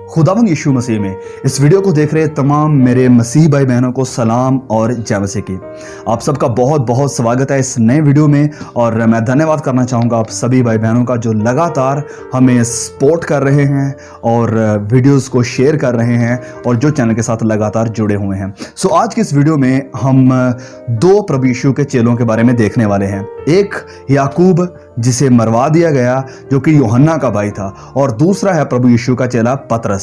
खुदावंद यीशु मसीह में इस वीडियो को देख रहे तमाम मेरे मसीह भाई बहनों को सलाम और जय मसीह की। आप सबका बहुत बहुत स्वागत है इस नए वीडियो में। और मैं धन्यवाद करना चाहूँगा आप सभी भाई बहनों का जो लगातार हमें सपोर्ट कर रहे हैं और वीडियोस को शेयर कर रहे हैं और जो चैनल के साथ लगातार जुड़े हुए हैं। सो आज की इस वीडियो में हम दो प्रभु यीशु के चेलों के बारे में देखने वाले हैं। एक याकूब जिसे मरवा दिया गया जो कि यूहन्ना का भाई था, और दूसरा है प्रभु यीशु का चेला पतरस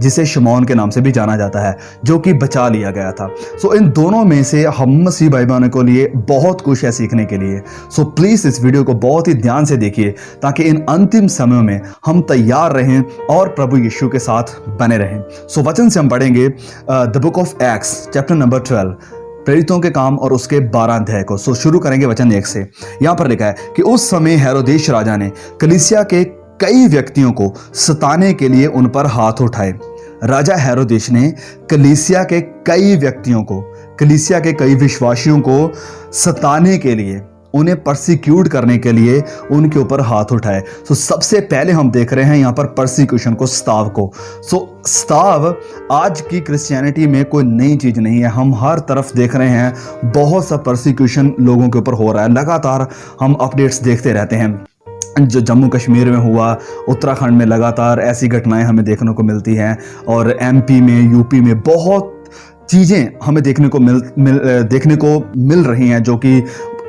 जिसे शमौन के नाम से भी जाना जाता है, जो कि बचा लिया गया था। सो इन दोनों में से हम मसीह भाई बहनों के लिए बहुत कुछ है सीखने के लिए। सो प्लीज इस वीडियो को बहुत ही ध्यान से देखिए ताकि इन अंतिम समय में हम तैयार रहें और प्रभु यीशु के साथ बने रहें। सो वचन से हम पढ़ेंगे the book of acts chapter number 12, प्रेरितों के काम और उसके 12 अध्याय को। सो शुरू करेंगे वचन 1 से। यहां पर लिखा है कि उस समय हेरोदेश राजा ने कलीसिया के कई व्यक्तियों को सताने के लिए उन पर हाथ उठाए। राजा हेरोदेश ने कलीसिया के कई व्यक्तियों को, कलीसिया के कई विश्वासियों को सताने के लिए, उन्हें परसिक्यूट करने के लिए उनके ऊपर हाथ उठाए। सो सबसे पहले हम देख रहे हैं यहाँ पर परसिक्यूशन को, स्ताव को। सो स्ताव आज की क्रिश्चियनिटी में कोई नई चीज नहीं है। हम हर तरफ देख रहे हैं बहुत सा परसिक्यूशन लोगों के ऊपर हो रहा है। लगातार हम अपडेट्स देखते रहते हैं। जो जम्मू कश्मीर में हुआ, उत्तराखंड में लगातार ऐसी घटनाएं हमें देखने को मिलती हैं, और एमपी में, यूपी में बहुत चीज़ें हमें देखने को मिल रही हैं जो कि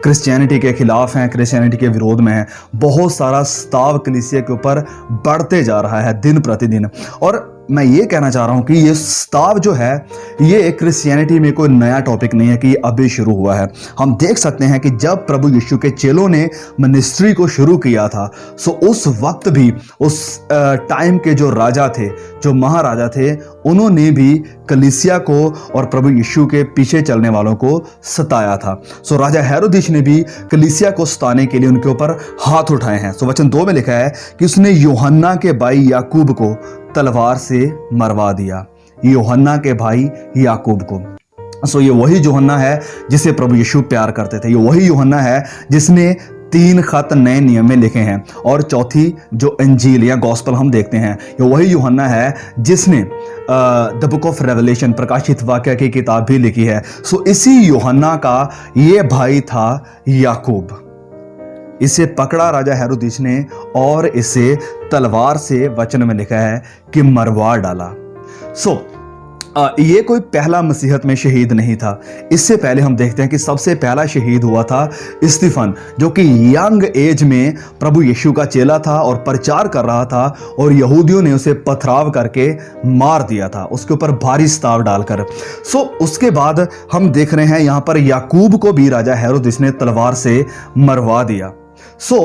क्रिश्चियनिटी के खिलाफ हैं, क्रिश्चियनिटी के विरोध में हैं। बहुत सारा स्ताव कलीसिया के ऊपर बढ़ते जा रहा है दिन प्रतिदिन। और मैं ये कहना चाह रहा हूँ कि ये स्ताव जो है ये क्रिश्चियनिटी में कोई नया टॉपिक नहीं है कि अभी शुरू हुआ है। हम देख सकते हैं कि जब प्रभु यीशु के चेलों ने मिनिस्ट्री को शुरू किया था, सो उस वक्त भी उस टाइम के जो राजा थे, जो महाराजा थे, उन्होंने भी कलीसिया को और प्रभु यीशु के पीछे चलने वालों को सताया था। सो राजा हेरोदेश ने भी कलीसिया को सताने के लिए उनके ऊपर हाथ उठाए हैं। सो वचन 2 में लिखा है कि उसने यूहन्ना के भाई याकूब को तलवार से मरवा दिया। यूहन्ना के भाई याकूब को। सो ये वही यूहन्ना है जिसे प्रभु यीशु प्यार करते थे। ये वही यूहन्ना है जिसने 3 खत नए नियम में लिखे हैं, और चौथी जो अंजील या गॉस्पल हम देखते हैं, ये वही यूहन्ना है जिसने द बुक ऑफ रेवलेशन, प्रकाशित वाक्य की किताब भी लिखी है। सो इसी यूहन्ना का ये भाई था याकूब। इसे पकड़ा राजा हेरोदेस ने और इसे तलवार से, वचन में लिखा है कि मरवा डाला। सो ये कोई पहला मसीहत में शहीद नहीं था। इससे पहले हम देखते हैं कि सबसे पहला शहीद हुआ था स्टीफन, जो कि यंग एज में प्रभु यीशु का चेला था और प्रचार कर रहा था, और यहूदियों ने उसे पथराव करके मार दिया था, उसके ऊपर भारी स्ताव डालकर। सो उसके बाद हम देख रहे हैं यहाँ पर याकूब को भी राजा हेरोदेस ने तलवार से मरवा दिया। सो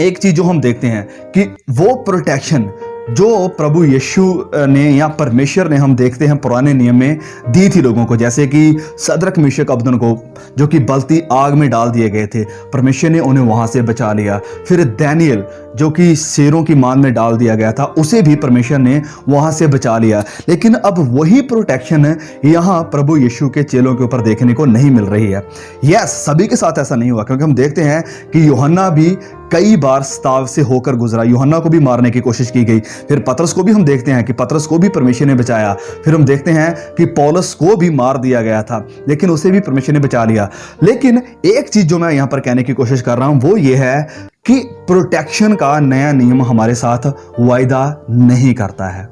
एक चीज जो हम देखते हैं कि वो प्रोटेक्शन जो प्रभु यीशु ने या परमेश्वर ने, हम देखते हैं पुराने नियम में दी थी लोगों को, जैसे कि सदरक मेशक अबेदनगो जो कि बलती आग में डाल दिए गए थे, परमेश्वर ने उन्हें वहां से बचा लिया। फिर दानियल जो कि शेरों की मान में डाल दिया गया था, उसे भी परमेश्वर ने वहां से बचा लिया। लेकिन अब वही प्रोटेक्शन यहाँ प्रभु यीशु के चेलों के ऊपर देखने को नहीं मिल रही है। यस, सभी के साथ ऐसा नहीं हुआ, क्योंकि हम देखते हैं कि यूहन्ना भी कई बार स्ताव से होकर गुजरा। यूहन्ना को भी मारने की कोशिश की गई। फिर पतरस को भी हम देखते हैं कि पतरस को भी परमेश्वर ने बचाया। फिर हम देखते हैं कि पौलुस को भी मार दिया गया था, लेकिन उसे भी परमेश्वर ने बचा लिया। लेकिन एक चीज जो मैं यहां पर कहने की कोशिश कर रहा हूं वो ये है कि प्रोटेक्शन का नया नियम हमारे साथ वायदा नहीं करता है,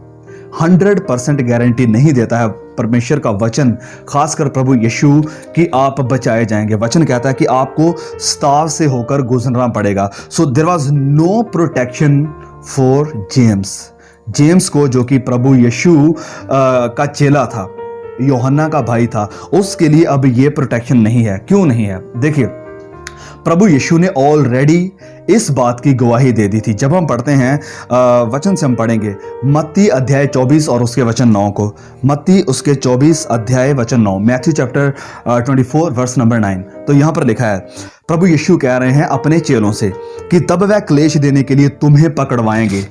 100% गारंटी नहीं देता है परमेश्वर का वचन, खासकर प्रभु यीशु, कि आप बचाए जाएंगे। वचन कहता है कि आपको स्ताव से होकर गुजरना पड़ेगा। So there was no protection for James को, जो कि प्रभु यीशु का चेला था, यूहन्ना का भाई था, उसके लिए अब ये प्रोटेक्शन नहीं है। क्यों नहीं है? देखिए, प्रभु यीशु ने ऑलरेडी इस बात की गवाही दे दी थी। जब हम पढ़ते हैं वचन से हम पढ़ेंगे मत्ती अध्याय 24 और उसके वचन 9 को। मत्ती उसके 24 अध्याय वचन 9, मैथ्यू चैप्टर 24 वर्स नंबर 9। तो यहां पर लिखा है, प्रभु यीशु कह रहे हैं अपने चेलों से कि तब वह क्लेश देने के लिए तुम्हें पकड़वाएंगे,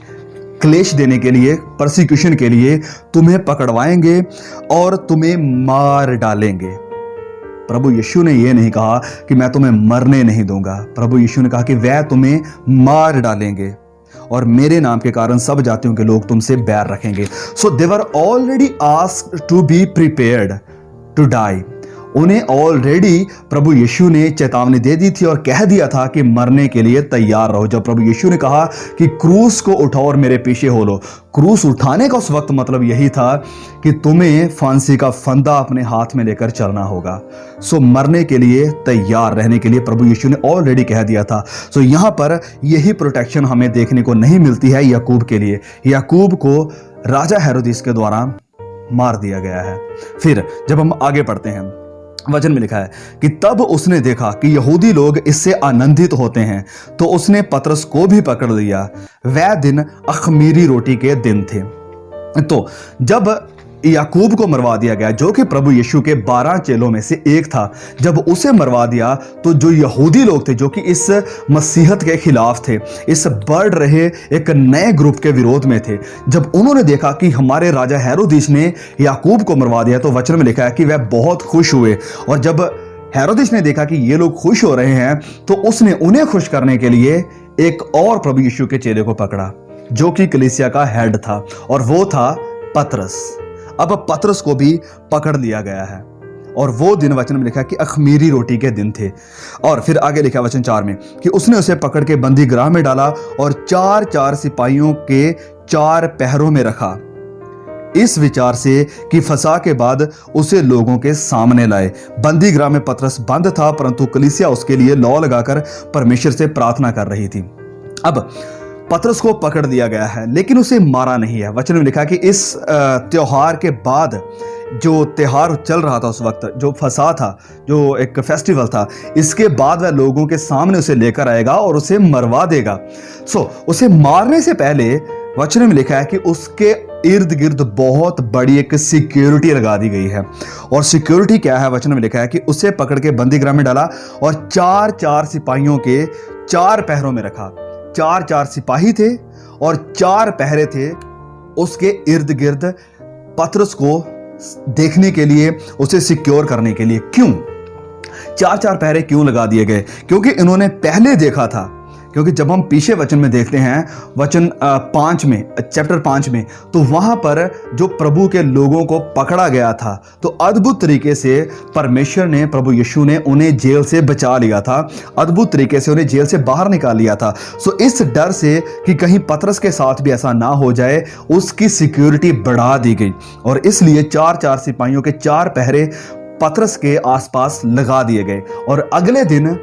क्लेश देने के लिए, परसिक्यूशन के लिए तुम्हें पकड़वाएंगे और तुम्हें मार डालेंगे। प्रभु यीशु ने यह नहीं कहा कि मैं तुम्हें मरने नहीं दूंगा। प्रभु यीशु ने कहा कि वह तुम्हें मार डालेंगे। और मेरे नाम के कारण सब जातियों के लोग तुमसे बैर रखेंगे। So they were already asked to be prepared to die. उन्हें ऑलरेडी प्रभु यीशु ने चेतावनी दे दी थी और कह दिया था कि मरने के लिए तैयार रहो। जब प्रभु यीशु ने कहा कि क्रूस को उठाओ और मेरे पीछे हो लो, क्रूस उठाने का उस वक्त मतलब यही था कि तुम्हें फांसी का फंदा अपने हाथ में लेकर चलना होगा। सो मरने के लिए तैयार रहने के लिए प्रभु यीशु ने ऑलरेडी कह दिया था। सो यहाँ पर यही प्रोटेक्शन हमें देखने को नहीं मिलती है याकूब के लिए। याकूब को राजा हेरोदिस के द्वारा मार दिया गया है। फिर जब हम आगे पढ़ते हैं, वचन में लिखा है कि तब उसने देखा कि यहूदी लोग इससे आनंदित होते हैं, तो उसने पतरस को भी पकड़ लिया। वह दिन अख़मीरी रोटी के दिन थे। तो जब याकूब को मरवा दिया गया, जो कि प्रभु यीशु के 12 चेलों में से एक था, जब उसे मरवा दिया तो जो यहूदी लोग थे, जो कि इस मसीहत के खिलाफ थे, इस बढ़ रहे एक नए ग्रुप के विरोध में थे, जब उन्होंने देखा कि हमारे राजा हेरोदिस ने याकूब को मरवा दिया, तो वचन में लिखा है कि वह बहुत खुश हुए। और जब हेरोदिस ने देखा कि ये लोग खुश हो रहे हैं, तो उसने उन्हें खुश करने के लिए एक और प्रभु यीशु के चेले को पकड़ा, जो कि कलीसिया का हेड था, और वो था पतरस। अब पतरस को भी पकड़ लिया गया है। और वो दिन वचन में लिखा कि अख़मीरी रोटी के दिन थे। और फिर आगे लिखा वचन 4 में कि उसने उसे पकड़ के बंदी गृह में डाला और 4-4 सिपाहियों के 4 पहरों में रखा, इस विचार से कि फंसा के बाद उसे लोगों के सामने लाए। बंदी गृह में पतरस बंद था, परंतु कलीसिया उसके लिए लौ लगाकर परमेश्वर से प्रार्थना कर रही थी। अब पतरस को पकड़ लिया गया है, लेकिन उसे मारा नहीं है। वचन में लिखा कि इस त्योहार के बाद, जो त्योहार चल रहा था उस वक्त, जो फसा था, जो एक फेस्टिवल था, इसके बाद वह लोगों के सामने उसे लेकर आएगा और उसे मरवा देगा। सो उसे मारने से पहले वचन में लिखा है कि उसके इर्द गिर्द बहुत बड़ी एक सिक्योरिटी लगा दी गई है। और सिक्योरिटी क्या है? वचन में लिखा है कि उसे पकड़ के बंदी गृह में डाला और 4-4 सिपाहियों के 4 पहरों में रखा। 4-4 सिपाही थे और 4 पहरे थे उसके इर्द गिर्द, पतरस को देखने के लिए, उसे सिक्योर करने के लिए। क्यों 4-4 पहरे क्यों लगा दिए गए? क्योंकि इन्होंने पहले देखा था। क्योंकि जब हम पीछे वचन में देखते हैं, वचन 5 में, चैप्टर 5 में, तो वहां पर जो प्रभु के लोगों को पकड़ा गया था, तो अद्भुत तरीके से परमेश्वर ने, प्रभु यीशु ने उन्हें जेल से बचा लिया था, अद्भुत तरीके से उन्हें जेल से बाहर निकाल लिया था। सो इस डर से कि कहीं पतरस के साथ भी ऐसा ना हो जाए, उसकी सिक्योरिटी बढ़ा दी गई और इसलिए 4-4 सिपाहियों के 4 पहरे पतरस के आसपास लगा दिए गए। और अगले दिन,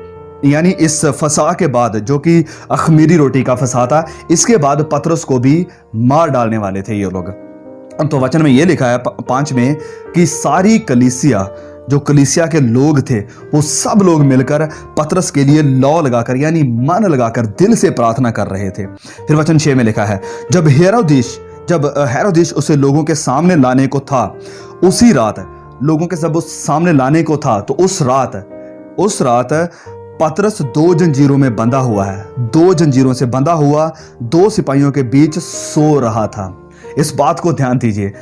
यानी इस फसा के बाद, जो कि अख़मीरी रोटी का फसा था, इसके बाद पतरस को भी मार डालने वाले थे ये लोग। तो वचन में ये लिखा है 5 में कि सारी कलीसिया, जो कलीसिया के लोग थे, वो सब लोग मिलकर पतरस के लिए लौ लगाकर, यानी मन लगाकर, दिल से प्रार्थना कर रहे थे। फिर वचन 6 में लिखा है, जब हेरोदिस उसे लोगों के सामने लाने को था, उसी रात लोगों के सब उस सामने लाने को था, तो उस रात पतरस 2 जंजीरों में बंधा हुआ है। 2 जंजीरों से बंधा हुआ 2 सिपाहियों के बीच सो रहा था। इस बात को ध्यान दीजिए,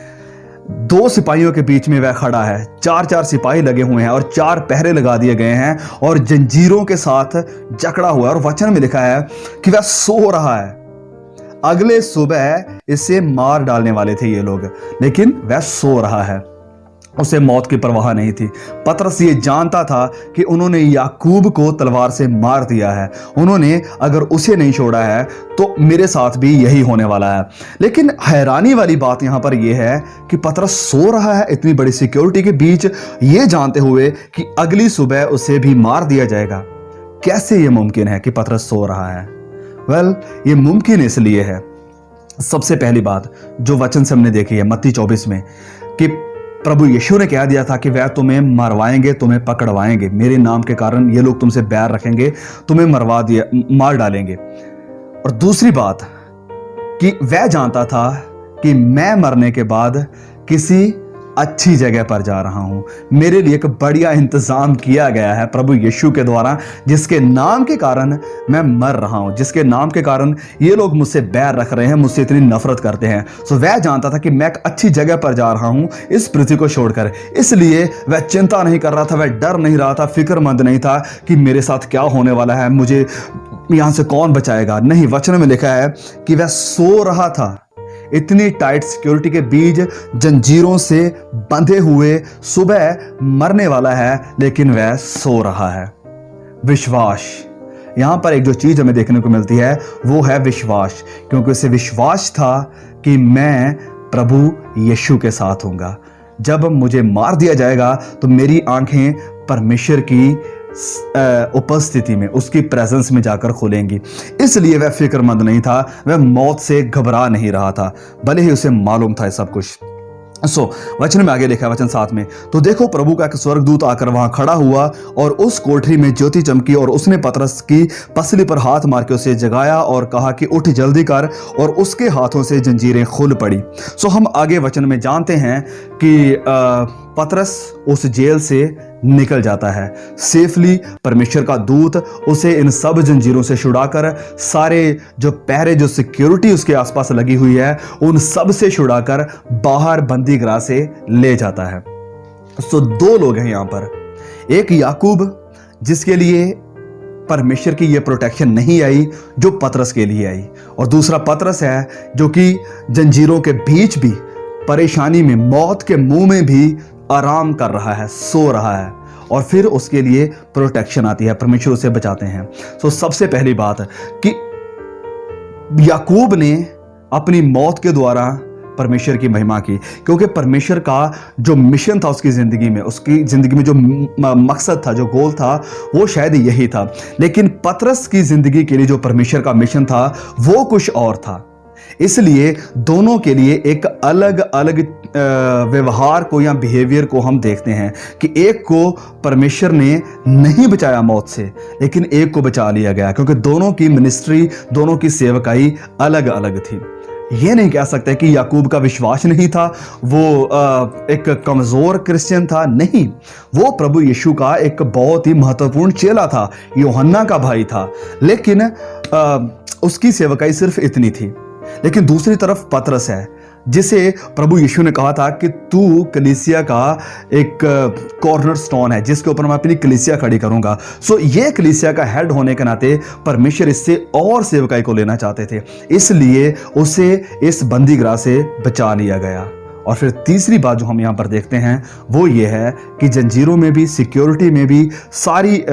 2 सिपाहियों के बीच में वह खड़ा है, 4-4 सिपाही लगे हुए हैं और 4 पहरे लगा दिए गए हैं और जंजीरों के साथ जकड़ा हुआ है। और वचन में लिखा है कि वह सो रहा है। अगले सुबह इसे मार डालने वाले थे ये लोग, लेकिन वह सो रहा है। उसे मौत की परवाह नहीं थी। पतरस ये जानता था कि उन्होंने याकूब को तलवार से मार दिया है, उन्होंने अगर उसे नहीं छोड़ा है तो मेरे साथ भी यही होने वाला है। लेकिन हैरानी वाली बात यहाँ पर यह है कि पतरस सो रहा है इतनी बड़ी सिक्योरिटी के बीच, ये जानते हुए कि अगली सुबह उसे भी मार दिया जाएगा। कैसे ये मुमकिन है कि पतरस सो रहा है? वेल, ये मुमकिन इसलिए है, सबसे पहली बात जो वचन से हमने देखी है मत्ती 24 में, कि प्रभु यीशु ने कह दिया था कि वह तुम्हें मरवाएंगे, तुम्हें पकड़वाएंगे, मेरे नाम के कारण ये लोग तुमसे बैर रखेंगे, तुम्हें मार डालेंगे। और दूसरी बात कि वह जानता था कि मैं मरने के बाद किसी अच्छी जगह पर जा रहा हूं, मेरे लिए एक बढ़िया इंतजाम किया गया है प्रभु यीशु के द्वारा, जिसके नाम के कारण मैं मर रहा हूं, जिसके नाम के कारण ये लोग मुझसे बैर रख रहे हैं, मुझसे इतनी नफरत करते हैं। सो वह जानता था कि मैं एक अच्छी जगह पर जा रहा हूं इस पृथ्वी को छोड़कर, इसलिए वह चिंता नहीं कर रहा था, वह डर नहीं रहा था, फिक्रमंद नहीं था कि मेरे साथ क्या होने वाला है, मुझे यहां से कौन बचाएगा? नहीं, वचन में लिखा है कि वह सो रहा था। इतनी टाइट सिक्योरिटी के बीच जंजीरों से बंधे हुए सुबह मरने वाला है, लेकिन वह सो रहा है। विश्वास, यहां पर एक जो चीज हमें देखने को मिलती है वो है विश्वास, क्योंकि उसे विश्वास था कि मैं प्रभु यीशु के साथ हूंगा। जब मुझे मार दिया जाएगा तो मेरी आंखें परमेश्वर की उपस्थिति में, उसकी प्रेजेंस में जाकर खुलेंगी। इसलिए वह फिक्रमंद नहीं था, वह मौत से घबरा नहीं रहा था, भले ही उसे मालूम था सब कुछ। वचन में आगे लिखा है, वचन 7 में, तो देखो प्रभु का एक स्वर्गदूत आकर वहां खड़ा हुआ और उस कोठरी में ज्योति चमकी और उसने पतरस की पसली पर हाथ मार के उसे जगाया और कहा कि उठ जल्दी कर, और उसके हाथों से जंजीरें खुल पड़ी। हम आगे वचन में जानते हैं कि पतरस उस जेल से निकल जाता है सेफली। परमेश्वर का दूत उसे इन सब जंजीरों से छुड़ाकर, सारे जो पहरे, जो सिक्योरिटी उसके आसपास लगी हुई है, उन सब से छुड़ाकर बाहर बंदी गृह से ले जाता है। दो लोग हैं यहां पर, एक याकूब जिसके लिए परमेश्वर की यह प्रोटेक्शन नहीं आई जो पतरस के लिए आई, और दूसरा पतरस है जो कि जंजीरों के बीच भी, परेशानी में, मौत के मुंह में भी आराम कर रहा है, सो रहा है, और फिर उसके लिए प्रोटेक्शन आती है, परमेश्वर उसे बचाते हैं। सबसे पहली बात कि याकूब ने अपनी मौत के द्वारा परमेश्वर की महिमा की, क्योंकि परमेश्वर का जो मिशन था उसकी जिंदगी में जो मकसद था, जो गोल था, वो शायद यही था। लेकिन पतरस की जिंदगी के लिए जो परमेश्वर का मिशन था वो कुछ और था। इसलिए दोनों के लिए एक अलग अलग व्यवहार को या बिहेवियर को हम देखते हैं कि एक को परमेश्वर ने नहीं बचाया मौत से, लेकिन एक को बचा लिया गया, क्योंकि दोनों की मिनिस्ट्री, दोनों की सेवकाई अलग अलग थी। ये नहीं कह सकते कि याकूब का विश्वास नहीं था, वो एक कमजोर क्रिश्चियन था, नहीं, वो प्रभु यीशु का एक बहुत ही महत्वपूर्ण चेला था, यूहन्ना का भाई था, लेकिन उसकी सेवकाई सिर्फ इतनी थी। लेकिन दूसरी तरफ पतरस है जिसे प्रभु यीशु ने कहा था कि तू कलीसिया का एक कॉर्नर स्टोन है जिसके ऊपर मैं अपनी कलीसिया खड़ी करूंगा। ये कलीसिया का हेड होने के नाते परमेश्वर इससे और सेवकाई को लेना चाहते थे, इसलिए उसे इस बंदी गृह से बचा लिया गया। और फिर तीसरी बात जो हम यहां पर देखते हैं वो ये है कि जंजीरों में भी, सिक्योरिटी में भी, सारी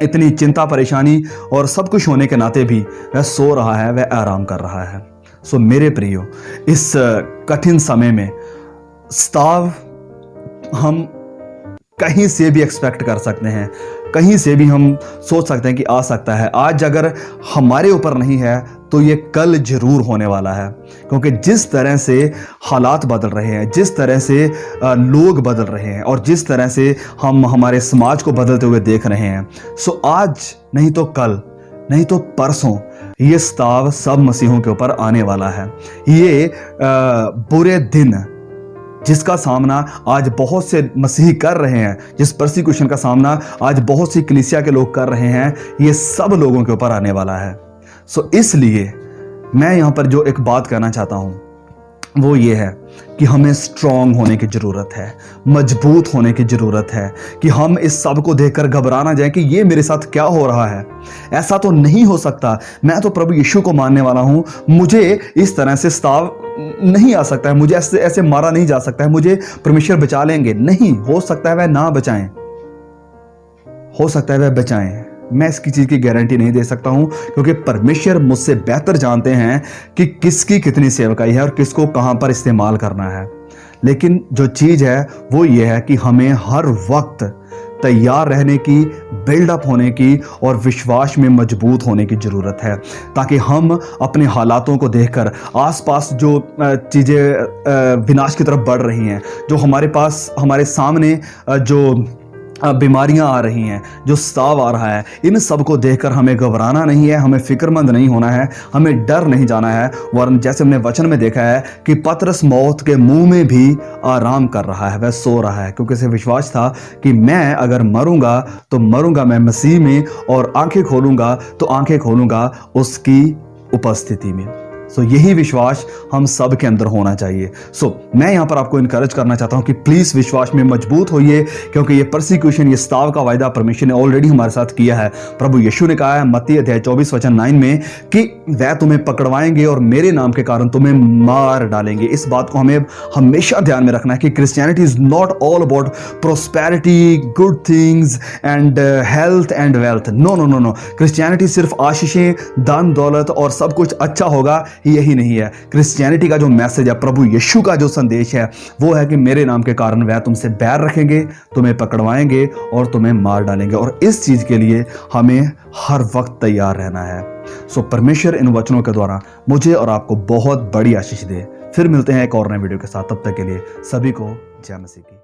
इतनी चिंता परेशानी और सब कुछ होने के नाते भी वह सो रहा है, वह आराम कर रहा है। मेरे प्रियो, इस कठिन समय में स्ताव हम कहीं से भी एक्सपेक्ट कर सकते हैं, कहीं से भी हम सोच सकते हैं कि आ सकता है। आज अगर हमारे ऊपर नहीं है तो ये कल जरूर होने वाला है, क्योंकि जिस तरह से हालात बदल रहे हैं, जिस तरह से लोग बदल रहे हैं, और जिस तरह से हम हमारे समाज को बदलते हुए देख रहे हैं, आज नहीं तो कल, नहीं तो परसों ये स्ताव सब मसीहों के ऊपर आने वाला है। ये बुरे दिन जिसका सामना आज बहुत से मसीही कर रहे हैं, जिस परसिक्यूशन का सामना आज बहुत सी कलीसिया के लोग कर रहे हैं, ये सब लोगों के ऊपर आने वाला है। इसलिए मैं यहां पर जो एक बात कहना चाहता हूं वो ये है कि हमें स्ट्रांग होने की ज़रूरत है, मजबूत होने की ज़रूरत है, कि हम इस सब को देखकर घबरा ना जाएं कि ये मेरे साथ क्या हो रहा है। ऐसा तो नहीं हो सकता, मैं तो प्रभु यीशु को मानने वाला हूं, मुझे इस तरह से स्ताव नहीं आ सकता है, मुझे ऐसे मारा नहीं जा सकता है, मुझे परमेश्वर बचा लेंगे। नहीं, हो सकता है वह ना बचाएं, हो सकता है वह बचाएं, मैं इसकी चीज की गारंटी नहीं दे सकता हूं, क्योंकि परमेश्वर मुझसे बेहतर जानते हैं कि किसकी कितनी सेवकाई है और किसको कहां पर इस्तेमाल करना है। लेकिन जो चीज है वो ये है कि हमें हर वक्त तैयार रहने की, बिल्डअप होने की और विश्वास में मजबूत होने की ज़रूरत है, ताकि हम अपने हालातों को देखकर, आसपास जो चीज़ें विनाश की तरफ बढ़ रही हैं, जो हमारे सामने जो बीमारियां आ रही हैं, जो स्ताव आ रहा है, इन सब को देखकर हमें घबराना नहीं है, हमें फिक्रमंद नहीं होना है, हमें डर नहीं जाना है। वरन जैसे हमने वचन में देखा है कि पतरस मौत के मुंह में भी आराम कर रहा है, वह सो रहा है, क्योंकि उसे विश्वास था कि मैं अगर मरूंगा तो मरूंगा मैं मसीह में, और आंखें खोलूंगा तो आंखें खोलूंगा उसकी उपस्थिति में। सो यही विश्वास हम सब के अंदर होना चाहिए। मैं यहाँ पर आपको इनकरेज करना चाहता हूँ कि प्लीज़ विश्वास में मजबूत होइए, क्योंकि ये परसिक्यूशन, ये स्ताव का वायदा परमेश्वर ने ऑलरेडी हमारे साथ किया है। प्रभु यीशु ने कहा है मत्ती अध्याय 24 वचन 9 में कि वह तुम्हें पकड़वाएंगे और मेरे नाम के कारण तुम्हें मार डालेंगे। इस बात को हमें हमेशा ध्यान में रखना है कि Christianity is not all about prosperity, good things and health and wealth. No no no no, Christianity सिर्फ आशीषें, धन दौलत और सब कुछ अच्छा होगा यही नहीं है। क्रिश्चियनिटी का जो मैसेज है, प्रभु यीशु का जो संदेश है, वो है कि मेरे नाम के कारण वह तुमसे बैर रखेंगे, तुम्हें पकड़वाएंगे और तुम्हें मार डालेंगे। और इस चीज के लिए हमें हर वक्त तैयार रहना है। परमेश्वर इन वचनों के द्वारा मुझे और आपको बहुत बड़ी आशीष दे। फिर मिलते हैं एक और नए वीडियो के साथ। तब तक के लिए सभी को जय मसीह की।